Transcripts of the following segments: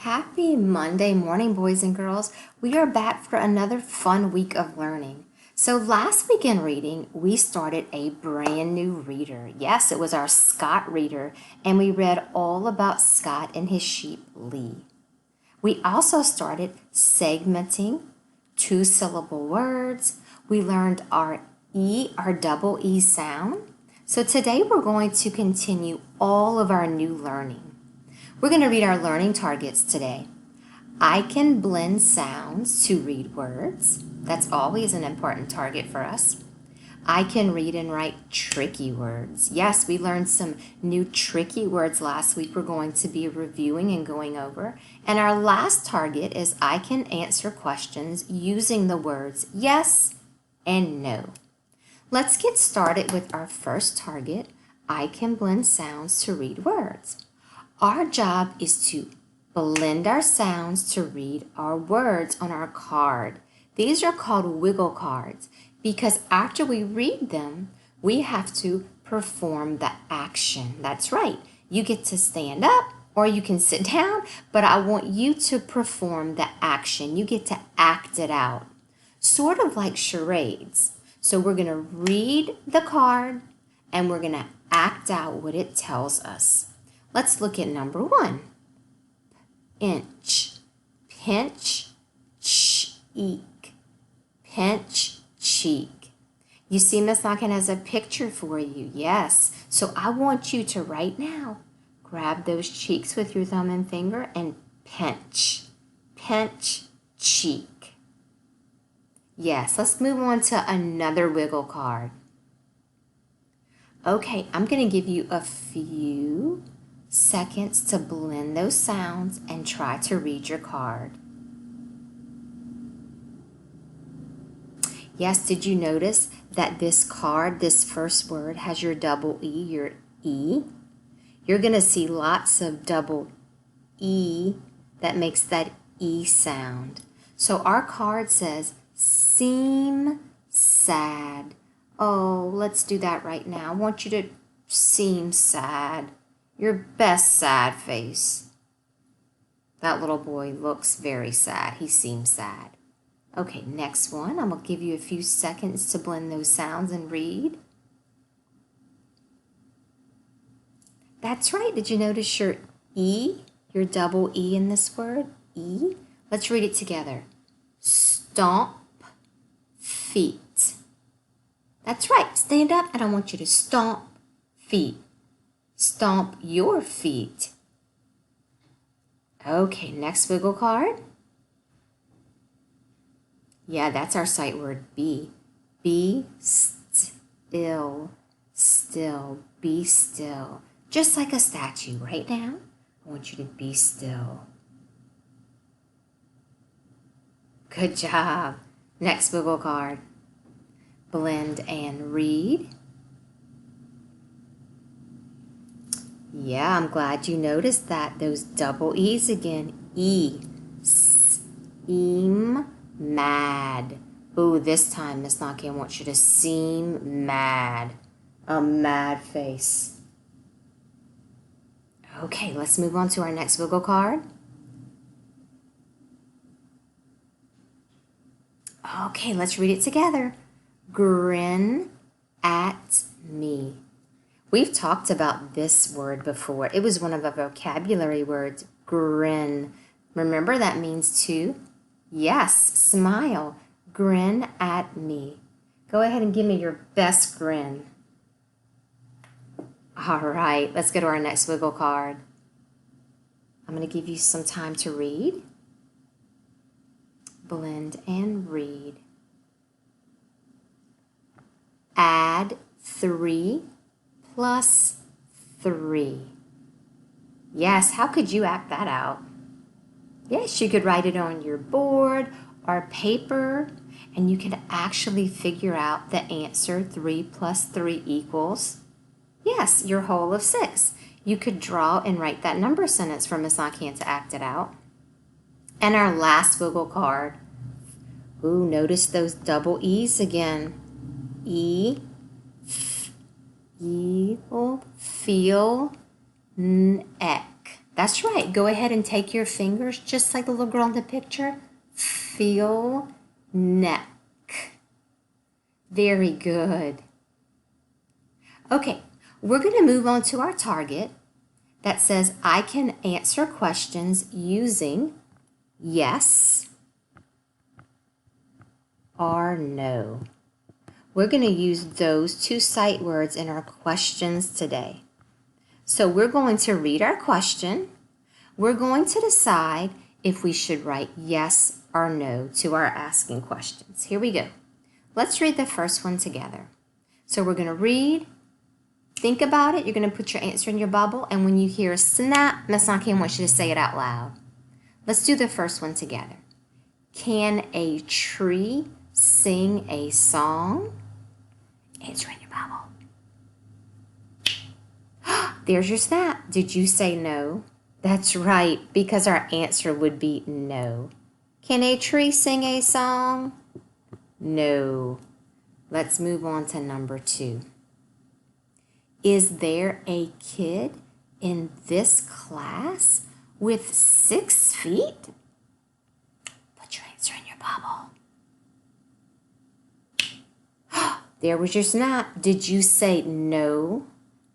Happy Monday morning, boys and girls. We are back for another fun week of learning. So, last week in reading, we started a brand new reader. Yes, it was our Scott reader, and we read all about Scott and his sheep, Lee. We also started segmenting two-syllable words. We learned our double E sound. So, today we're going to continue all of our new learning. We're going to read our learning targets today. I can blend sounds to read words. That's always an important target for us. I can read and write tricky words. Yes, we learned some new tricky words last week we're going to be reviewing and going over. And our last target is I can answer questions using the words yes and no. Let's get started with our first target. I can blend sounds to read words. Our job is to blend our sounds to read our words on our card. These are called wiggle cards because after we read them, we have to perform the action. That's right. You get to stand up or you can sit down, but I want you to perform the action. You get to act it out, sort of like charades. So we're going to read the card and we're going to act out what it tells us. Let's look at number 1. Inch, pinch, cheek, pinch, cheek. You see, Miss Larkin has a picture for you. Yes. So I want you to right now grab those cheeks with your thumb and finger and pinch, pinch, cheek. Yes, let's move on to another wiggle card. Okay, I'm going to give you a few seconds to blend those sounds and try to read your card. Yes, did you notice that this card, this first word, has your double E, your E? You're going to see lots of double E that makes that E sound. So our card says, seem sad. Oh, let's do that right now. I want you to seem sad. Your best sad face. That little boy looks very sad. He seems sad. Okay, next one. I'm going to give you a few seconds to blend those sounds and read. That's right. Did you notice your E, your double E in this word? E. Let's read it together. Stomp feet. That's right. Stand up and I want you to stomp feet. Stomp your feet. Okay, next wiggle card. Yeah, that's our sight word be. Be still, still, be still. Just like a statue right now. I want you to be still. Good job. Next wiggle card. Blend and read. Yeah, I'm glad you noticed that. Those double E's again. E. Seem mad. Ooh, this time, Miss Naki, I want you to seem mad. A mad face. Okay, let's move on to our next wiggle card. Okay, let's read it together. Grin at me. We've talked about this word before. It was one of our vocabulary words, grin. Remember that means to, yes, smile. Grin at me. Go ahead and give me your best grin. All right, let's go to our next wiggle card. I'm going to give you some time to read. Blend and read. Add 3 plus 3. Yes, how could you act that out? Yes, you could write it on your board or paper, and you can actually figure out the answer. 3 plus 3 equals, yes, your whole of 6. You could draw and write that number sentence for Miss Ancan to act it out. And our last wiggle card. Ooh, notice those double E's again. E, feel, neck. That's right. Go ahead and take your fingers, just like the little girl in the picture. Feel neck. Very good. Okay, we're going to move on to our target that says I can answer questions using yes or no. We're going to use those two sight words in our questions today. So we're going to read our question. We're going to decide if we should write yes or no to our asking questions. Here we go. Let's read the first one together. So we're going to read, think about it. You're going to put your answer in your bubble. And when you hear snap, Miss Anki wants you to say it out loud. Let's do the first one together. Can a tree sing a song? Answer in your bubble. There's your snap. Did you say no? That's right, because our answer would be no. Can a tree sing a song? No. Let's move on to number 2. Is there a kid in this class with 6 feet? Put your answer in your bubble. There was your snap. Did you say no?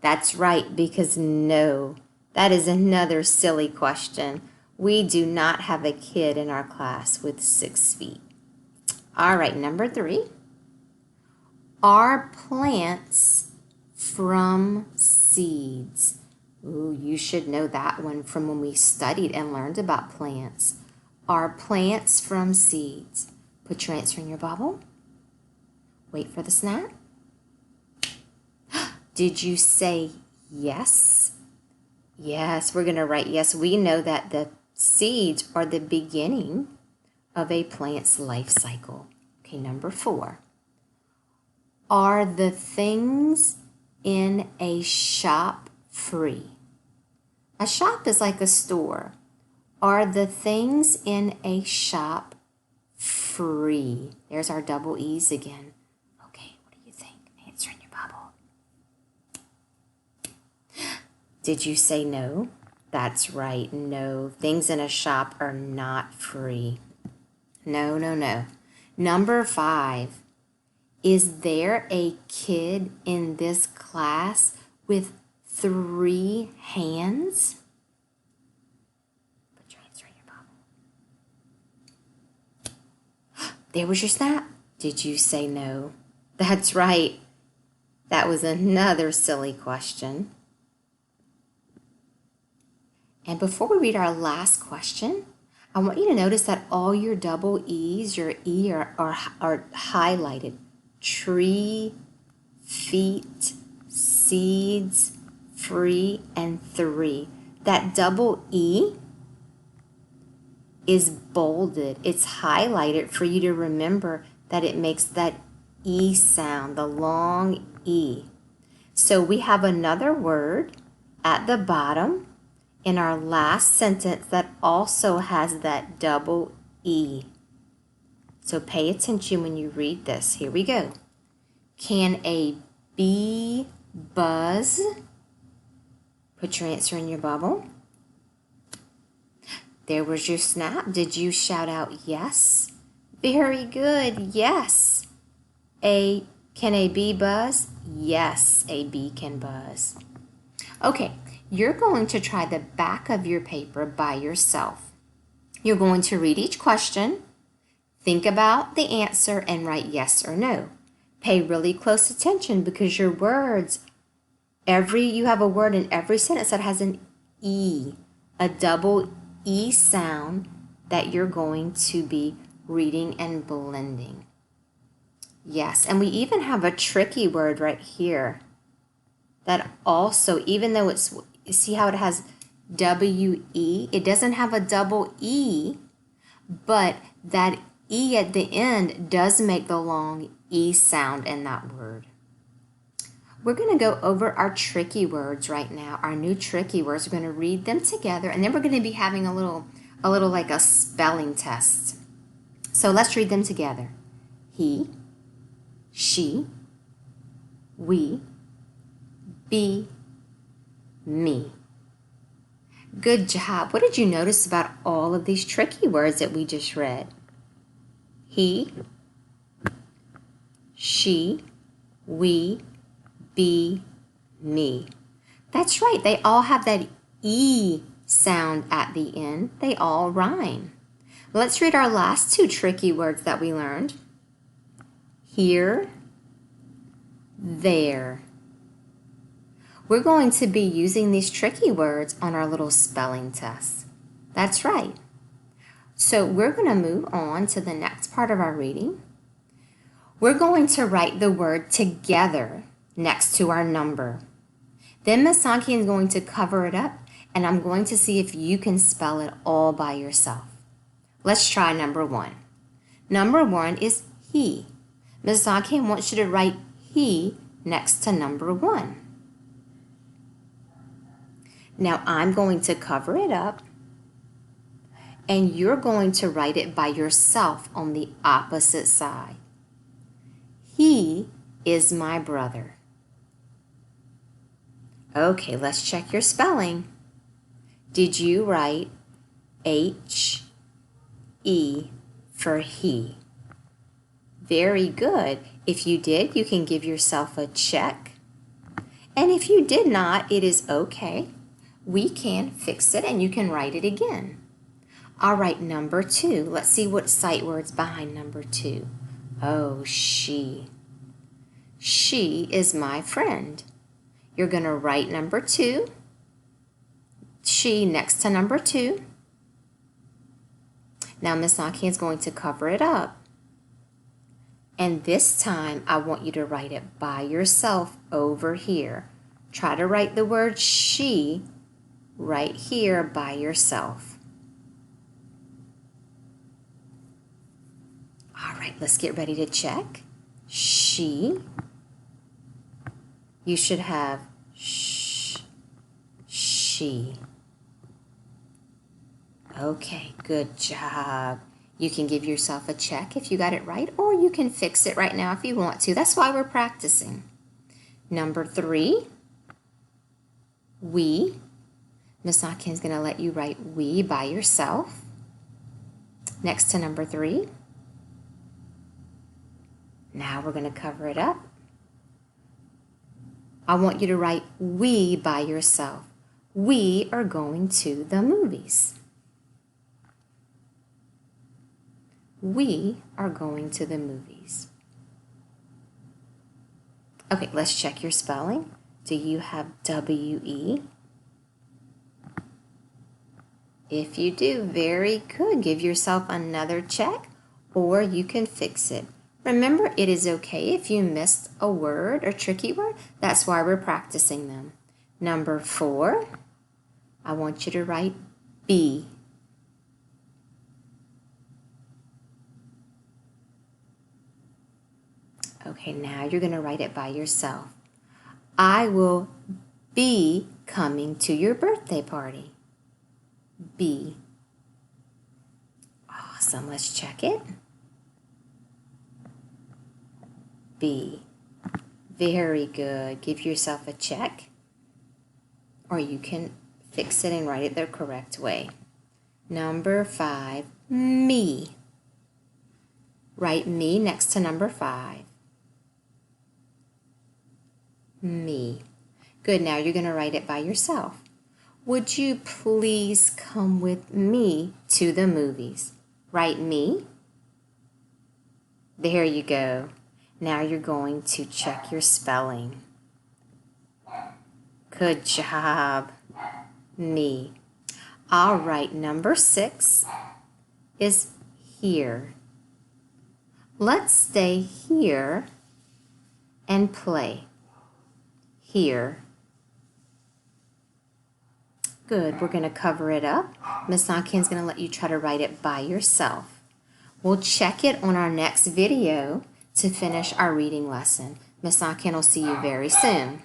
That's right, because no. That is another silly question. We do not have a kid in our class with 6 feet. All right, number 3. Are plants from seeds? Ooh, you should know that one from when we studied and learned about plants. Are plants from seeds? Put your answer in your bubble. Wait for the snap. Did you say yes? Yes, we're going to write yes. We know that the seeds are the beginning of a plant's life cycle. Okay, number 4. Are the things in a shop free? A shop is like a store. Are the things in a shop free? There's our double E's again. Okay, what do you think? Answer in your bubble. Did you say no? That's right, no. Things in a shop are not free. No, no, no. Number 5. Is there a kid in this class with 3 hands? Put your answer in your bubble. There was your snap. Did you say no? That's right. That was another silly question. And before we read our last question, I want you to notice that all your double E's, your E are highlighted. Tree, feet, seeds, free, and 3. That double E is bolded. It's highlighted for you to remember that it makes that E sound, the long E. So we have another word at the bottom in our last sentence that also has that double E. So pay attention when you read this. Here we go. Can a bee buzz? Put your answer in your bubble. There was your snap. Did you shout out yes? Very good. Yes. Can a bee buzz? Yes, a bee can buzz. Okay, you're going to try the back of your paper by yourself. You're going to read each question, think about the answer, and write yes or no. Pay really close attention because your words, you have a word in every sentence that has an E, a double E sound that you're going to be reading and blending. Yes, and we even have a tricky word right here that also, even though see how it has W-E, it doesn't have a double E, but that E at the end does make the long E sound in that word. We're going to go over our tricky words right now, our new tricky words. We're going to read them together, and then we're going to be having a little like a spelling test. So let's read them together. He, she, we, be, me. Good job. What did you notice about all of these tricky words that we just read? He, she, we, be, me. That's right. They all have that E sound at the end. They all rhyme. Let's read our last two tricky words that we learned. Here, there. We're going to be using these tricky words on our little spelling test. That's right. So we're going to move on to the next part of our reading. We're going to write the word together next to our number. Then Miss Sanki is going to cover it up, and I'm going to see if you can spell it all by yourself. Let's try number 1. Number 1 is he. Miss Sanki wants you to write he next to number 1. Now I'm going to cover it up, and you're going to write it by yourself on the opposite side. He is my brother. Okay, let's check your spelling. Did you write H-E for he? Very good. If you did, you can give yourself a check. And if you did not, it is okay. We can fix it and you can write it again. I'll write number 2. Let's see what sight word's behind number 2. Oh, she. She is my friend. You're going to write number 2, she next to number 2. Now Miss Sanki is going to cover it up. And this time I want you to write it by yourself over here. Try to write the word she right here by yourself. All right, let's get ready to check. She. You should have she. Okay, good job. You can give yourself a check if you got it right, or you can fix it right now if you want to. That's why we're practicing. Number 3, we. Miss Atkins is going to let you write we by yourself. Next to number 3. Now we're going to cover it up. I want you to write we by yourself. We are going to the movies. We are going to the movies. Okay, let's check your spelling. Do you have W-E? If you do, very good. Give yourself another check, or you can fix it. Remember, it is okay if you missed a word or tricky word. That's why we're practicing them. Number 4, I want you to write B. Okay, now you're going to write it by yourself. I will be coming to your birthday party. B. Awesome. Let's check it. B. Very good. Give yourself a check, or you can fix it and write it the correct way. Number 5, me. Write me next to number 5. Me. Good. Now you're going to write it by yourself. Would you please come with me to the movies? Write me. There you go. Now you're going to check your spelling. Good job. Me. All right, number 6 is here. Let's stay here and play. Here. Good. We're going to cover it up. Miss Sankin's going to let you try to write it by yourself. We'll check it on our next video to finish our reading lesson. Miss Sankin will see you very soon.